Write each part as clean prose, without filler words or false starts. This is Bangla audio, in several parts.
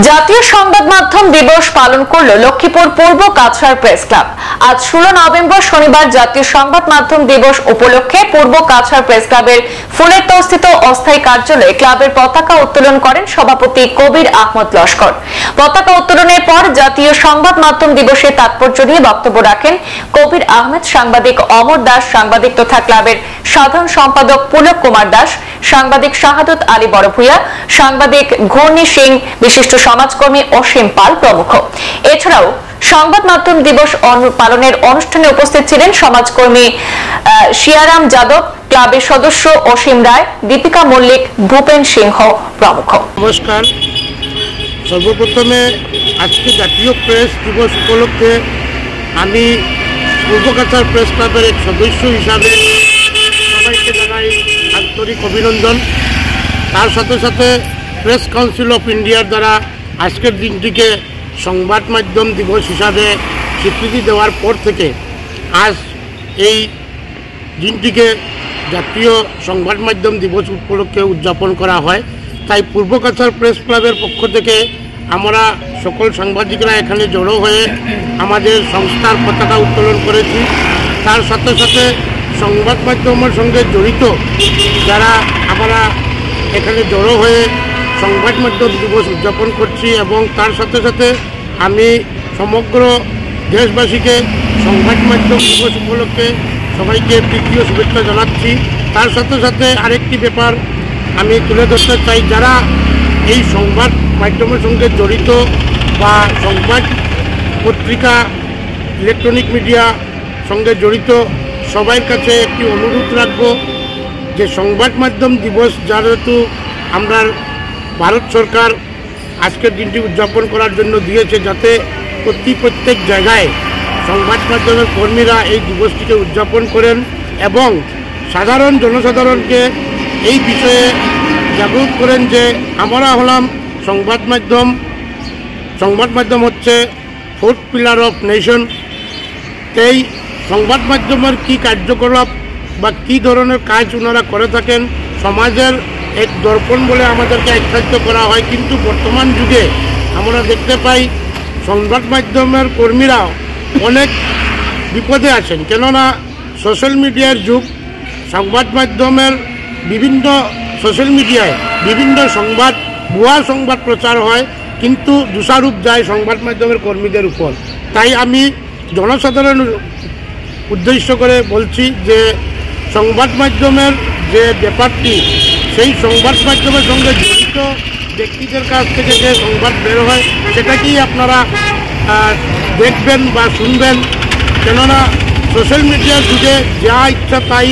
জাতীয় সংবাদ মাধ্যম দিবস পালন করল লক্ষ্মীপুর পূর্ব কাছাড় প্রেস ক্লাব। আজ 16 নভেম্বর শনিবার জাতীয় সংবাদ মাধ্যম দিবস উপলক্ষে পূর্ব কাছাড় প্রেস ক্লাবের ফুলেরতলাস্থিত অস্থায়ী কার্যালয়ে ক্লাবের পতাকা উত্তোলন করেন সভাপতি কবির আহমদ লস্কর। পতাকা উত্তোলনের পর জাতীয় সংবাদ মাধ্যম দিবসের তাৎপর্য নিয়ে বক্তব্য রাখেন কবির আহমেদ, সাংবাদিক অমর দাস, সাংবাদিক তথা ক্লাবের সাধারণ সম্পাদক পুলক কুমার দাস, সাংবাদিক শাহাদত আলী বড়ভূয়া, সাংবাদিক ঘূর্ণি সিং, বিশিষ্ট সমাজকর্মী অসীম পাল প্রমুখ। এছাড়াও সংবাদ মাধ্যম দিবস পালনের অনুষ্ঠানে উপস্থিত ছিলেন সমাজকর্মী শিয়ারাম যাদব, ক্লাবের সদস্য অসীম রায়, দীপিকা মল্লিক, ভূপেন সিংহ প্রমুখ। নমস্কার। সর্বপ্রথমে আজকে জাতীয় প্রেস দিবস উপলক্ষে আমি পূর্ব কাছাড় প্রেস ক্লাবের এক সদস্য হিসাবে সবাইকে জানাই আন্তরিক অভিনন্দন। তার সাথে সাথে প্রেস কাউন্সিল অফ ইন্ডিয়ার দ্বারা আজকের দিনটিকে সংবাদ মাধ্যম দিবস হিসাবে স্বীকৃতি দেওয়ার পর থেকে আজ এই দিনটিকে জাতীয় সংবাদ মাধ্যম দিবস উপলক্ষে উদযাপন করা হয়। তাই পূর্ব কাছাড় প্রেস ক্লাবের পক্ষ থেকে আমরা সকল সাংবাদিকরা এখানে জড়ো হয়ে আমাদের সংস্থার পতাকা উত্তোলন করেছি। তার সাথে সাথে সংবাদ মাধ্যমের সঙ্গে জড়িত যারা আমরা এখানে জড়ো হয়ে সংবাদ মাধ্যম দিবস উদযাপন করছি এবং তার সাথে সাথে আমি সমগ্র দেশবাসীকে সংবাদ মাধ্যম দিবস উপলক্ষে সবাইকে প্রীতীয় শুভেচ্ছা জানাচ্ছি। তার সাথে সাথে আরেকটি ব্যাপার আমি তুলে ধরতে চাই, যারা এই সংবাদ মাধ্যমের সঙ্গে জড়িত বা সংবাদ পত্রিকা, ইলেকট্রনিক মিডিয়া সঙ্গে জড়িত সবার কাছে একটি অনুরোধ রাখব যে সংবাদ মাধ্যম দিবস যেহেতু আমরা ভারত সরকার আজকের দিনটি উদযাপন করার জন্য দিয়েছে, যাতে প্রত্যেক জায়গায় সংবাদ মাধ্যমের কর্মীরা এই দিবসটিকে উদযাপন করেন এবং সাধারণ জনসাধারণকে এই বিষয়ে জাগরুক করেন যে আমরা হলাম সংবাদ মাধ্যম হচ্ছে ফোর্থ পিলার অফ নেশন। এই সংবাদ মাধ্যমের কী কার্যকলাপ বা কী ধরনের কাজ ওনারা করে থাকেন সমাজের এক দর্পণ বলে আমাদেরকে আখ্যায়িত করা হয়। কিন্তু বর্তমান যুগে আমরা দেখতে পাই সংবাদ মাধ্যমের কর্মীরা অনেক বিপদে আছেন, কেননা সোশ্যাল মিডিয়ার যুগ। সংবাদ মাধ্যমের বিভিন্ন সোশ্যাল মিডিয়ায় বিভিন্ন সংবাদ, ভুয়া সংবাদ প্রচার হয়, কিন্তু দোষারোপ যায় সংবাদ মাধ্যমের কর্মীদের উপর। তাই আমি জনসাধারণ উদ্দেশ্য করে বলছি যে সংবাদ মাধ্যমের যে ব্যাপারটি, সেই সংবাদ মাধ্যমের সঙ্গে জড়িত ব্যক্তিদের কাছ থেকে যে সংবাদ বের হয় সেটাকেই আপনারা দেখবেন বা শুনবেন, কেননা সোশ্যাল মিডিয়ার যুগে যা ইচ্ছা তাই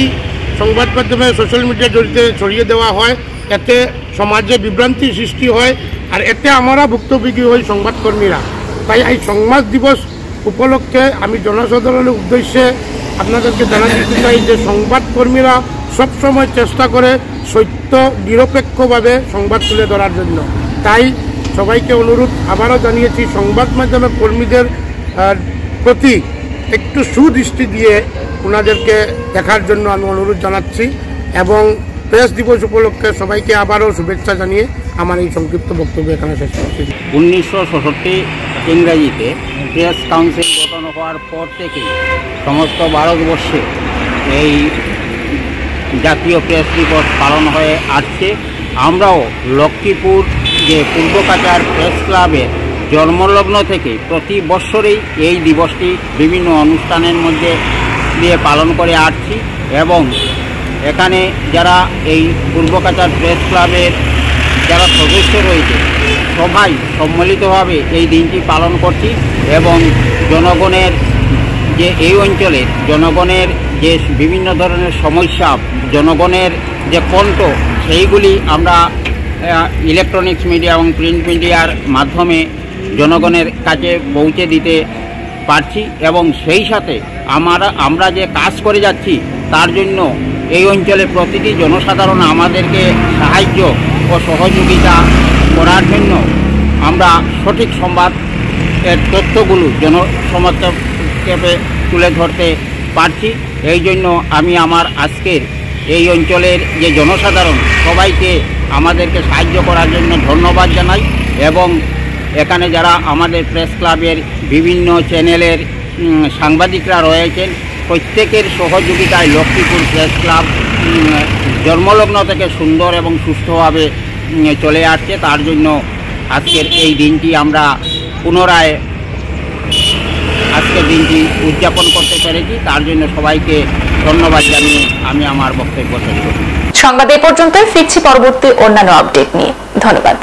সংবাদ মাধ্যমে সোশ্যাল মিডিয়া জড়িতে ছড়িয়ে দেওয়া হয়। এতে সমাজে বিভ্রান্তি সৃষ্টি হয় আর এতে আমরা ভুক্তভোগী হই সংবাদকর্মীরা। তাই এই সংবাদ দিবস উপলক্ষে আমি জনসাধারণের উদ্দেশ্যে আপনাদেরকে জানাতে চাই যে সংবাদকর্মীরা সবসময় চেষ্টা করে সত্য নিরপেক্ষভাবে সংবাদ তুলে ধরার জন্য। তাই সবাইকে অনুরোধ আবারও জানিয়েছি, সংবাদ মাধ্যমের কর্মীদের প্রতি একটু সুদৃষ্টি দিয়ে ওনাদেরকে দেখার জন্য আমি অনুরোধ জানাচ্ছি এবং প্রেস দিবস উপলক্ষে সবাইকে আবারও শুভেচ্ছা জানিয়ে আমার এই সংক্ষিপ্ত বক্তব্য এখানে শেষ করছি। 1966 ইংরাজিতে প্রেস কাউন্সিল গঠন হওয়ার পর থেকে সমস্ত ভারতবর্ষে এই জাতীয় প্রেস দিবস পালন হয়ে আসছে। আমরাও লক্ষ্মীপুর যে পূর্ব কাছাড় প্রেস ক্লাবের জন্মলগ্ন থেকে প্রতি বৎসরেই এই দিবসটি বিভিন্ন অনুষ্ঠানের মধ্যে দিয়ে পালন করে আসছি এবং এখানে যারা এই পূর্ব কাছাড় প্রেস ক্লাবের যারা সদস্য রয়েছে সবাই সম্মিলিতভাবে এই দিনটি পালন করছি এবং জনগণের যে এই অঞ্চলের জনগণের যে বিভিন্ন ধরনের সমস্যা, জনগণের যে কণ্ঠ, সেইগুলি আমরা ইলেকট্রনিক্স মিডিয়া এবং প্রিন্ট মিডিয়ার মাধ্যমে জনগণের কাছে পৌঁছে দিতে পারছি এবং সেই সাথে আমরা যে কাজ করে যাচ্ছি তার জন্য এই অঞ্চলে প্রতিটি জনসাধারণ আমাদেরকে সাহায্য ও সহযোগিতা করার জন্য আমরা সঠিক সংবাদের তথ্যগুলো জনসমাজকে তুলে ধরতে পারছি। এই জন্য আমি আমার আজকের এই অঞ্চলের যে জনসাধারণ সবাইকে আমাদেরকে সাহায্য করার জন্য ধন্যবাদ জানাই এবং এখানে যারা আমাদের প্রেস ক্লাবের বিভিন্ন চ্যানেলের সাংবাদিকরা রয়েছেন, প্রত্যেকের সহযোগিতায় লক্ষ্মীপুর প্রেস ক্লাব জন্মলগ্ন থেকে সুন্দর এবং সুস্থভাবে চলে আসছে। তার জন্য আজকের এই দিনটি আমরা পুনরায় আজকের দিনটি উদযাপন করতে পেরেছি। তার জন্য সবাইকে ধন্যবাদ জানিয়ে আমি আমার বক্তব্য শেষ করি। সংবাদ এই পর্যন্তই, ফিরছি পরবর্তী অন্যান্য আপডেট নিয়ে। ধন্যবাদ।